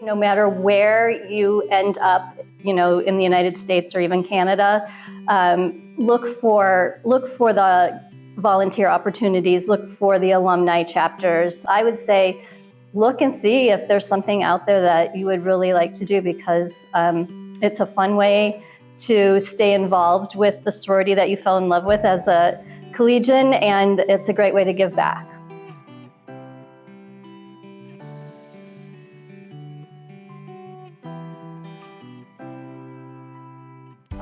No matter where you end up, in the United States or even Canada, look for the volunteer opportunities, look for the alumni chapters. I would say look and see if there's something out there that you would really like to do, because it's a fun way to stay involved with the sorority that you fell in love with as a collegian, and it's a great way to give back.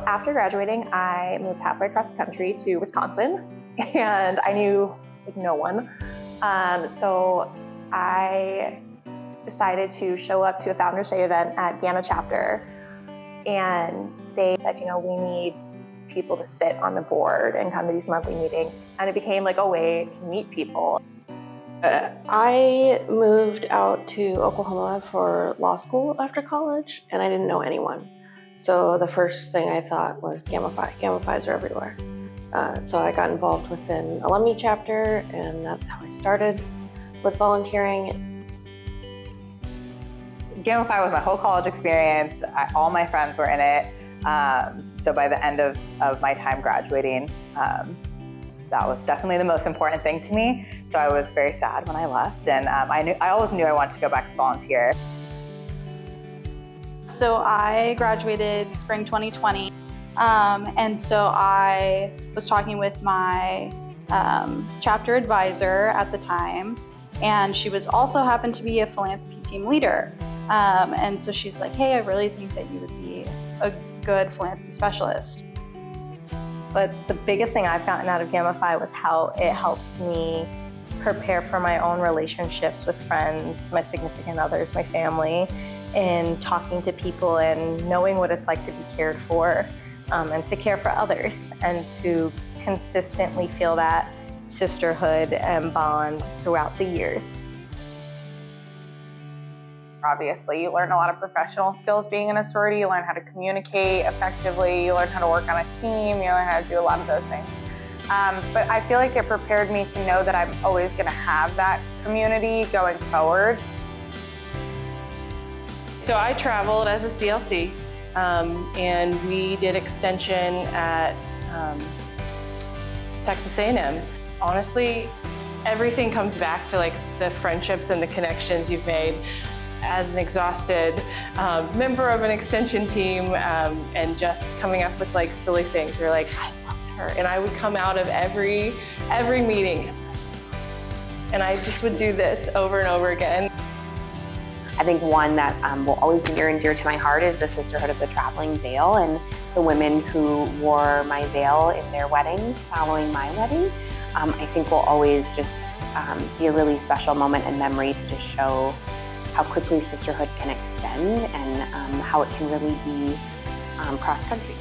After graduating, I moved halfway across the country to Wisconsin, and I knew no one. So I decided to show up to a Founders Day event at Gamma Chapter, and they said, we need people to sit on the board and come to these monthly meetings. And it became like a way to meet people. I moved out to Oklahoma for law school after college, and I didn't know anyone. So the first thing I thought was Gamma Phi. Gamma Phis are everywhere. So I got involved with an alumni chapter, and that's how I started with volunteering. Gamma Phi was my whole college experience. All my friends were in it. So by the end of my time graduating, that was definitely the most important thing to me. So I was very sad when I left, and I always knew I wanted to go back to volunteer. So I graduated spring 2020, and so I was talking with my chapter advisor at the time, and she was also happened to be a philanthropy team leader. And so she's like, hey, I really think that you would be a good philanthropy specialist. But the biggest thing I've gotten out of Gamma Phi was how it helps me prepare for my own relationships with friends, my significant others, my family, and talking to people and knowing what it's like to be cared for, and to care for others, and to consistently feel that sisterhood and bond throughout the years. Obviously, you learn a lot of professional skills being in a sorority. You learn how to communicate effectively. You learn how to work on a team. You learn how to do a lot of those things. But I feel like it prepared me to know that I'm always going to have that community going forward. So I traveled as a CLC, and we did extension at Texas A&M. Honestly, everything comes back to the friendships and the connections you've made as an exhausted member of an extension team, and just coming up with silly things. We're like, I love her. And I would come out of every meeting, and I just would do this over and over again. I think one that will always be near and dear to my heart is the Sisterhood of the Traveling Veil, and the women who wore my veil in their weddings following my wedding. I think will always just be a really special moment and memory to just show how quickly sisterhood can extend, and how it can really be cross-country.